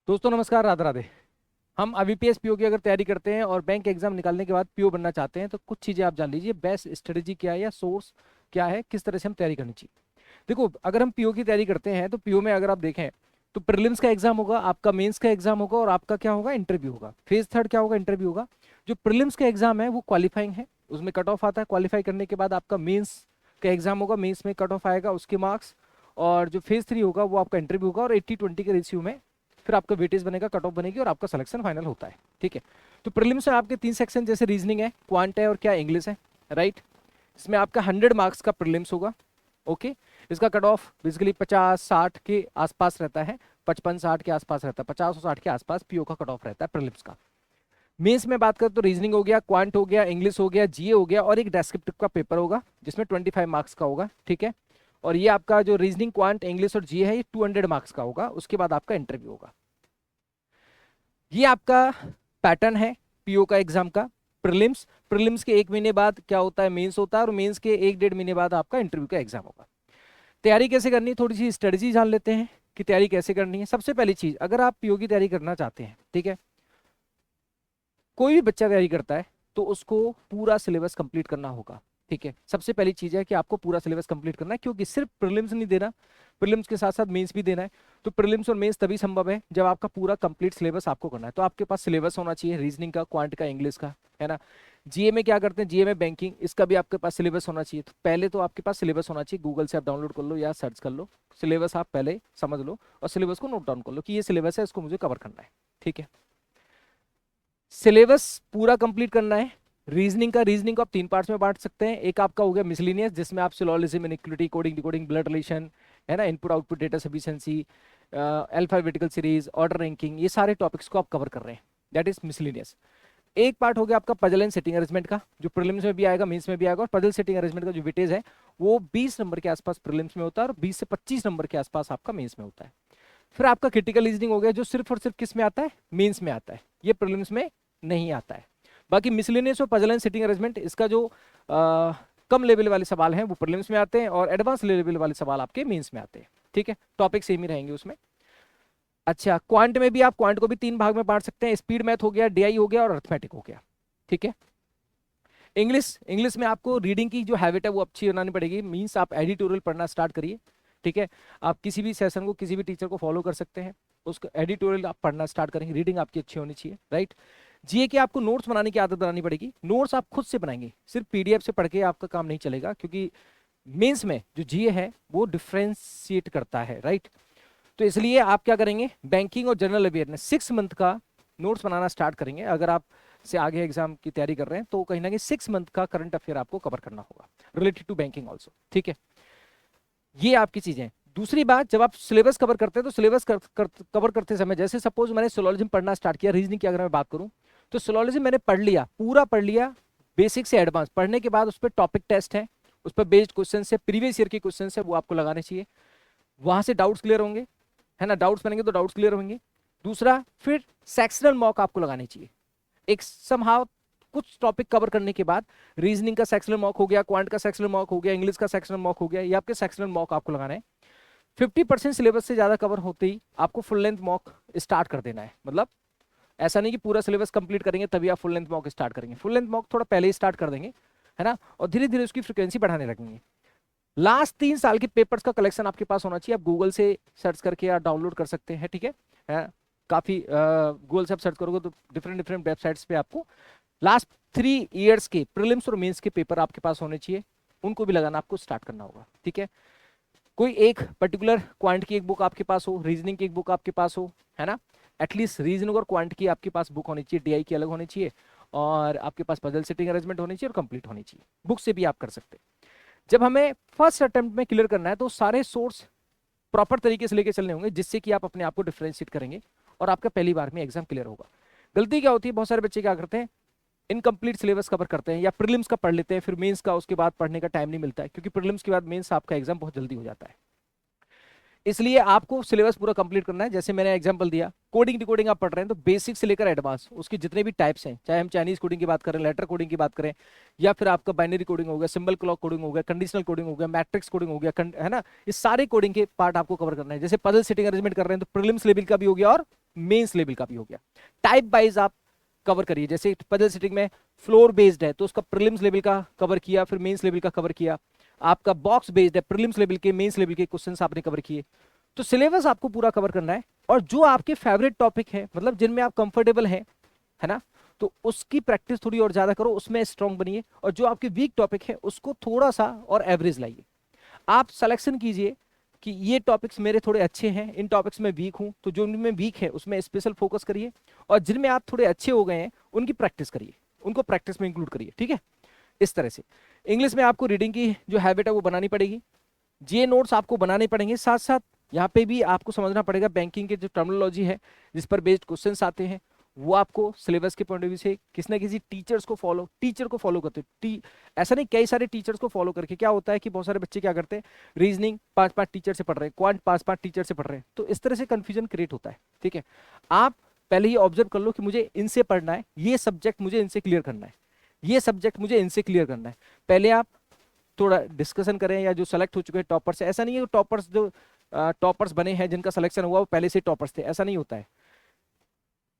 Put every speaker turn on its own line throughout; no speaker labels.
दोस्तों नमस्कार, राधे राधे। हम IBPS पीओ की अगर तैयारी करते हैं और बैंक एग्जाम निकालने के बाद पीओ बनना चाहते हैं तो कुछ चीज़ें आप जान लीजिए। बेस्ट स्ट्रेटेजी क्या है या सोर्स क्या है, किस तरह से हम तैयारी करनी चाहिए। देखो, अगर हम पीओ की तैयारी करते हैं तो पीओ में अगर आप देखें तो प्रीलिम्स का एग्जाम होगा, आपका मेंस का एग्जाम होगा और आपका क्या होगा, इंटरव्यू होगा। फेज थर्ड क्या होगा, इंटरव्यू होगा। जो प्रीलिम्स का एग्जाम है वो क्वालिफाइंग है, उसमें कट ऑफ आता है। क्वालिफाई करने के बाद आपका मेंस का एग्जाम होगा, मेंस में कट ऑफ आएगा, उसके मार्क्स। और जो फेज थ्री होगा वो आपका इंटरव्यू होगा और 80-20 के रेशियो में फिर आपका वेटेज बनेगा, कट ऑफ बनेगी और आपका सिलेक्शन फाइनल होता है। ठीक है। तो प्रीलिम्स में आपके 3 सेक्शन, जैसे रीजनिंग है, क्वांट है और क्या, इंग्लिश है, राइट। इसमें आपका 100 मार्क्स का प्रीलिम्स होगा। ओके। इसका कट ऑफ बेसिकली 50-60 के आसपास रहता है, 55-60 के आसपास रहता है, 50 और 60 के आसपास पीओ का कट ऑफ रहता है प्रीलिम्स का। मेंस में बात करें तो रीजनिंग हो गया, क्वांट हो गया, इंग्लिश हो गया, जीए हो गया और एक डेस्क्रिप्टिव का पेपर होगा जिसमें 25 मार्क्स का होगा। ठीक है। और ये आपका जो रीजनिंग, क्वांट, इंग्लिश और जीए है ये 200 मार्क्स का होगा। उसके बाद आपका इंटरव्यू होगा। ये आपका पैटर्न है पीओ का एग्जाम का। प्रीलिम्स प्रीलिम्स के 1 महीने बाद क्या होता है, मेंस होता है और मेंस के 1-1.5 महीने बाद आपका इंटरव्यू का एग्जाम होगा। तैयारी कैसे करनी है, थोड़ी सी स्ट्रेटजी जान लेते हैं कि तैयारी कैसे करनी है। सबसे पहली चीज, अगर आप पीओ की तैयारी करना चाहते हैं, ठीक है, कोई भी बच्चा तैयारी करता है तो उसको पूरा सिलेबस कंप्लीट करना होगा। ठीक है। सबसे पहली चीज है कि आपको पूरा सिलेबस कंप्लीट करना है, क्योंकि सिर्फ प्रीलिम्स नहीं देना, प्रीलिम्स के साथ साथ मेंस भी देना है। तो प्रीलिम्स और मेंस तभी संभव है जब आपका पूरा कंप्लीट सिलेबस आपको करना है। तो आपके पास सिलेबस होना चाहिए रीजनिंग का, क्वांट का, इंग्लिश का, है ना। जीए में क्या करते हैं, जीए में बैंकिंग, इसका भी आपके पास सिलेबस होना चाहिए। तो पहले तो आपके पास सिलेबस होना चाहिए, गूगल से आप डाउनलोड कर लो या सर्च कर लो, सिलेबस आप पहले समझ लो और सिलेबस को नोट डाउन कर लो कि ये सिलेबस है, इसको मुझे कवर करना है। ठीक है। सिलेबस पूरा कंप्लीट करना है। रीजनिंग को आप 3 पार्ट्स में बांट सकते हैं। एक आपका हो गया मिसलिनियस, जिसमें आप syllogism, inequality, coding, decoding, blood relation, है ना, input output data sufficiency, alphabetical series, order ranking, ये सारे टॉपिक्स को आप कवर कर रहे हैं। That is miscellaneous. एक पार्ट हो गया आपका पजल एंड सेटिंग अरेंजमेंट का, जो प्रीलिम्स में भी आएगा, मेंस में भी आएगा। और पजल सेटिंग अरेंजमेंट का जो वेटेज है वो 20 नंबर के आसपास प्रीलिम्स में होता है और 20 से 25 नंबर के आसपास आपका मेंस में होता है। फिर आपका क्रिटिकल रीजनिंग हो गया, जो सिर्फ और सिर्फ किस में आता है, मेंस में आता है, ये प्रीलिम्स में नहीं आता है। बाकी मिसलेनियस और पजल एंड सिटिंग अरेंजमेंट, इसका जो कम लेवल वाले सवाल हैं वो प्रीलिम्स में आते हैं और एडवांस लेवल वाले सवाल आपके मेंस में आते हैं। ठीक है। टॉपिक सेम ही रहेंगे उसमें। अच्छा, क्वांट में भी आप क्वांट को भी 3 भाग में बांट सकते हैं, स्पीड मैथ हो गया, डीआई हो गया और अर्थमेटिक हो गया। ठीक है। इंग्लिश में आपको रीडिंग की जो हैबिट है वो अच्छी बनानी पड़ेगी। मीन्स आप एडिटोरियल पढ़ना स्टार्ट करिए। ठीक है। आप किसी भी सेशन को, किसी भी टीचर को फॉलो कर सकते हैं, उसको एडिटोरियल आप पढ़ना स्टार्ट करेंगे। रीडिंग आपकी अच्छी होनी चाहिए, राइट। जीए के आपको नोट्स बनाने की आदत बनानी पड़ेगी। नोट्स आप खुद से बनाएंगे, सिर्फ पीडीएफ से पढ़ के आपका काम नहीं चलेगा, क्योंकि मेंस में जो जीए है वो डिफ्रेंशिएट करता है, राइट। तो इसलिए आप क्या करेंगे, बैंकिंग और जनरल अवेयरनेस 6 मंथ का नोट्स बनाना स्टार्ट करेंगे। अगर आप से आगे एग्जाम की तैयारी कर रहे हैं तो कहीं ना कहीं 6 मंथ का करंट अफेयर आपको कवर करना होगा, रिलेटेड टू बैंकिंग ऑल्सो। ठीक है। ये आपकी चीजें। दूसरी बात, जब आप सिलेबस कवर करते हैं तो सिलेबस कवर करते समय, जैसे सपोज मैंने सिलोजिज्म पढ़ना स्टार्ट किया, रीजनिंग की अगर मैं बात करूं तो सिलोजिज्म मैंने पढ़ लिया, पूरा पढ़ लिया, बेसिक से एडवांस। पढ़ने के बाद उस पर टॉपिक टेस्ट है, उस पर बेस्ड क्वेश्चन है, प्रीवियस ईयर के क्वेश्चन है, वो आपको लगाने चाहिए। वहां से डाउट्स क्लियर होंगे, है ना, डाउट्स बनेंगे तो डाउट्स क्लियर होंगे। दूसरा, फिर सेक्शनल मॉक आपको लगाने चाहिए। एक समहाउ कुछ टॉपिक कवर करने के बाद रीजनिंग का सेक्शनल मॉक हो गया, क्वांट का सेक्शनल मॉक हो गया, इंग्लिश का सेक्शनल मॉक हो गया, ये आपके सेक्शनल मॉक आपको लगाना है। 50% सिलेबस से ज्यादा कवर होते ही आपको फुल लेंथ मॉक स्टार्ट कर देना है। मतलब ऐसा नहीं कि पूरा सिलेबस कंप्लीट करेंगे तभी आप फुल लेंथ मॉक स्टार्ट करेंगे, फुल लेंथ मॉक थोड़ा पहले ही स्टार्ट कर देंगे, है ना, और धीरे धीरे उसकी फ्रिक्वेंसी बढ़ाने लगेंगे। लास्ट 3 साल के पेपर्स का कलेक्शन आपके पास होना चाहिए। आप गूगल से सर्च करके आप डाउनलोड कर सकते हैं। ठीक है। काफी गूगल से आप सर्च करोगे तो डिफरेंट डिफरेंट वेबसाइट्स पे आपको लास्ट 3 इयर्स के प्रीलिम्स और मेंस के पेपर आपके पास होने चाहिए, उनको भी लगाना आपको स्टार्ट करना होगा। ठीक है। कोई एक पर्टिकुलर क्वांट की एक बुक आपके पास हो, रीजनिंग की एक बुक आपके पास हो, है ना, एटलीस्ट रीजनिंग और क्वांट की आपके पास बुक होनी चाहिए, डीआई की अलग होनी चाहिए और आपके पास पजल सेटिंग अरेंजमेंट होनी चाहिए और कंप्लीट होनी चाहिए। बुक से भी आप कर सकते हैं। जब हमें फर्स्ट अटेम्प्ट में क्लियर करना है तो सारे सोर्स प्रॉपर तरीके से लेके चलने होंगे, जिससे कि आप अपने आप को डिफरेंशिएट करेंगे और आपका पहली बार में एग्जाम क्लियर होगा। गलती क्या होती है, बहुत सारे बच्चे क्या करते हैं, इनकम्प्लीट सिलेबस कवर करते हैं या प्रीलिम्स का पढ़ लेते हैं, फिर मेंस का उसके बाद पढ़ने का टाइम नहीं मिलता है, क्योंकि प्रीलिम्स के बाद मेंस आपका एग्जाम बहुत जल्दी हो जाता है। इसलिए आपको सिलेबस पूरा कंप्लीट करना है। जैसे मैंने एग्जांपल दिया, कोडिंग डिकोडिंग आप पढ़ रहे हैं तो बेसिक से लेकर एडवांस उसके जितने भी टाइप्स हैं, चाहे हम चाइनीज कोडिंग की बात करें, लेटर कोडिंग की बात करें, या फिर आपका बाइनरी कोडिंग हो गया, सिंबल क्लॉक कोडिंग हो गया, कंडीशनल कोडिंग हो गया, मैट्रिक्स कोडिंग हो गया, है ना, इस सारे कोडिंग के पार्ट आपको कवर करना है। जैसे पजल सेटिंग अरेंजमेंट कर रहे हैं तो प्रीलिम्स लेवल का भी हो गया और मेंस लेवल का भी हो गया। टाइप वाइज आप कवर करिए, जैसे पजल सेटिंग में फ्लोर बेस्ड है तो उसका प्रीलिम्स लेवल का कवर किया, फिर मेंस लेवल का कवर किया। आपका बॉक्स बेस्ड है, प्रीलिम्स लेवल के मेंस लेवल के क्वेश्चंस आपने कवर किए। तो सिलेबस आपको पूरा कवर करना है, और जो आपके फेवरेट टॉपिक है, मतलब जिनमें आप कंफर्टेबल हैं, है ना, तो उसकी प्रैक्टिस थोड़ी और ज्यादा करो, उसमें स्ट्रांग बनिए, और जो आपके वीक टॉपिक है उसको थोड़ा सा और एवरेज लाइए। आप सिलेक्शन कीजिए कि ये टॉपिक्स मेरे थोड़े अच्छे हैं, इन टॉपिक्स में वीक हूं, तो जो उनमें वीक है उसमें स्पेशल फोकस करिए, और जिनमें आप थोड़े अच्छे हो गए हैं उनकी प्रैक्टिस करिए, उनको प्रैक्टिस में इंक्लूड करिए, ठीक है। इस तरह से इंग्लिश में आपको रीडिंग की जो हैबिट है वो बनानी पड़ेगी, जे नोट्स आपको बनाने पड़ेंगे, साथ साथ यहाँ पे भी आपको समझना पड़ेगा बैंकिंग के जो टर्मिनोलॉजी है जिस पर बेस्ड क्वेश्चंस आते हैं, वो आपको सिलेबस के पॉइंट ऑफ व्यू से किसी ना किसी टीचर को फॉलो करते हैं। ऐसा नहीं, कई सारे टीचर्स को फॉलो करके क्या होता है कि बहुत सारे बच्चे क्या करते हैं, रीजनिंग 5-5 टीचर से पढ़ रहे हैं, क्वांट 5-5 टीचर से पढ़ रहे हैं, तो इस तरह से कंफ्यूजन क्रिएट होता है, ठीक है। आप पहले ही ऑब्जर्व कर लो कि मुझे इनसे पढ़ना है, ये सब्जेक्ट मुझे इनसे क्लियर करना है, ये सब्जेक्ट मुझे इनसे क्लियर करना है। पहले आप थोड़ा डिस्कशन करें, या जो सेलेक्ट हो चुके हैं टॉपर्स, ऐसा नहीं है कि टॉपर्स जो टॉपर्स बने हैं जिनका सिलेक्शन हुआ वो पहले से टॉपर्स थे, ऐसा नहीं होता है।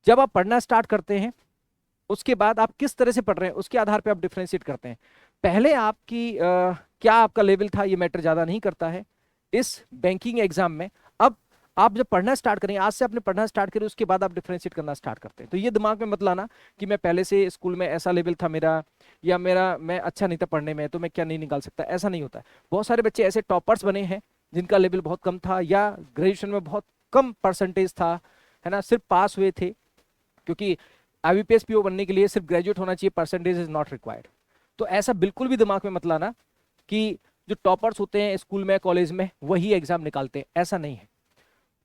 जब आप पढ़ना स्टार्ट करते हैं उसके बाद आप किस तरह से पढ़ रहे हैं उसके आधार पे आप डिफरेंशिएट करते हैं। पहले आपकी क्या आपका लेवल था ये मैटर ज्यादा नहीं करता है इस बैंकिंग एग्जाम में। अब आप जब पढ़ना स्टार्ट करें, आज से आपने पढ़ना स्टार्ट करें, उसके बाद आप डिफरेंशिएट करना स्टार्ट करते हैं। तो ये दिमाग में मत लाना कि मैं पहले से स्कूल में ऐसा लेवल था मेरा, या मैं अच्छा नहीं था पढ़ने में तो मैं क्या नहीं निकाल सकता, ऐसा नहीं होता है। बहुत सारे बच्चे ऐसे टॉपर्स बने हैं जिनका लेवल बहुत कम था, या ग्रेजुएशन में बहुत कम परसेंटेज था, है ना, सिर्फ पास हुए थे, क्योंकि आईबीपीएस पीओ बनने के लिए सिर्फ ग्रेजुएट होना चाहिए, परसेंटेज इज नॉट रिक्वायर्ड। तो ऐसा बिल्कुल भी दिमाग में मत लाना कि जो टॉपर्स होते हैं स्कूल में कॉलेज में वही एग्जाम निकालते हैं, ऐसा नहीं है।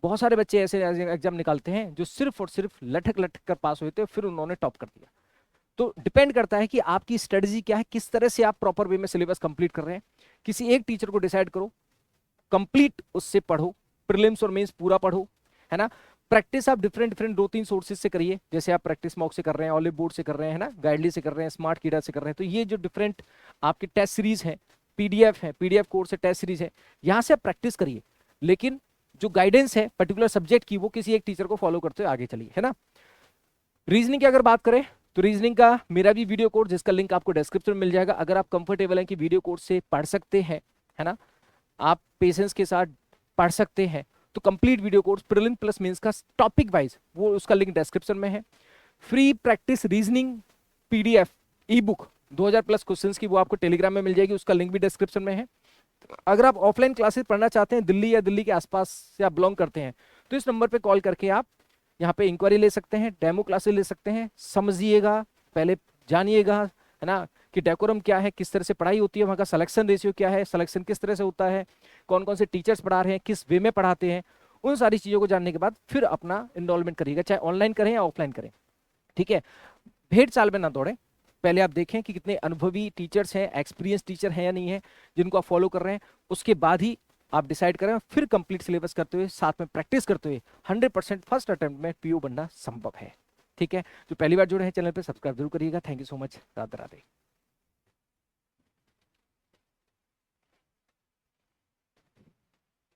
बहुत सारे बच्चे ऐसे एग्जाम निकालते हैं जो सिर्फ और सिर्फ लटक लटक कर पास हुए थे, फिर उन्होंने टॉप कर दिया। तो डिपेंड करता है कि आपकी स्ट्रेटजी क्या है, किस तरह से आप प्रॉपर वे में सिलेबस कंप्लीट कर रहे हैं। किसी एक टीचर को डिसाइड करो, कंप्लीट उससे पढ़ो, प्रीलिम्स और मेंस पूरा पढ़ो, है ना। प्रैक्टिस आप डिफरेंट डिफरेंट 2-3 सोर्सेज से करिए, जैसे आप प्रैक्टिस मॉक से कर रहे हैं, ऑलिव बोर्ड से कर रहे हैं, है ना, गाइडली से कर रहे हैं, स्मार्ट कीड़ा से कर रहे हैं। तो ये जो डिफरेंट आपके टेस्ट सीरीज है, पीडीएफ है, पीडीएफ कोर्स है, टेस्ट सीरीज है, यहाँ से आप प्रैक्टिस करिए। लेकिन जो गाइडेंस है पर्टिकुलर सब्जेक्ट की वो किसी एक टीचर को फॉलो करते हुए आगे चलिए, है ना। रीजनिंग की अगर बात करें तो रीजनिंग का मेरा भी वीडियो कोर्स, जिसका लिंक आपको डिस्क्रिप्शन में मिल जाएगा। अगर आप कंफर्टेबल हैं कि वीडियो कोर्स से पढ़ सकते हैं, है ना, आप पेशेंस के साथ पढ़ सकते हैं, तो complete video course prelim plus mains का टॉपिक वाइज, वो उसका लिंक डिस्क्रिप्शन में है। Free practice reasoning PDF e book 2000 plus questions की, वो आपको टेलीग्राम में मिल जाएगी, उसका लिंक भी डिस्क्रिप्शन में है। अगर आप ऑफलाइन क्लासेस पढ़ना चाहते हैं दिल्ली या दिल्ली के आसपास से आप बिलोंग करते हैं, तो इस नंबर पे कॉल करके आप यहाँ पे इंक्वायरी ले सकते हैं, डेमो क्लासेस ले सकते हैं, समझिएगा, पहले जानिएगा, है ना, कि डेकोरम क्या है, किस तरह से पढ़ाई होती है, वहाँ का सिलेक्शन रेशियो क्या है, सिलेक्शन किस तरह से होता है, कौन कौन से टीचर्स पढ़ा रहे हैं, किस वे में पढ़ाते हैं, उन सारी चीज़ों को जानने के बाद फिर अपना इनरोलमेंट करिएगा, चाहे ऑनलाइन करें या ऑफलाइन करें, ठीक है। भेड़ चाल में ना दौड़ें, पहले आप देखें कि कितने अनुभवी टीचर्स हैं, एक्सपीरियंस टीचर हैं या नहीं है जिनको आप फॉलो कर रहे हैं, उसके बाद ही आप डिसाइड करें, फिर कंप्लीट सिलेबस करते हुए साथ में प्रैक्टिस करते हुए 100% फर्स्ट अटेम्प्ट में पीओ बनना संभव है, ठीक है। जो पहली बार जुड़े हैं चैनल पे सब्सक्राइब जरूर करिएगा। Thank you so much. Radhe Radhe.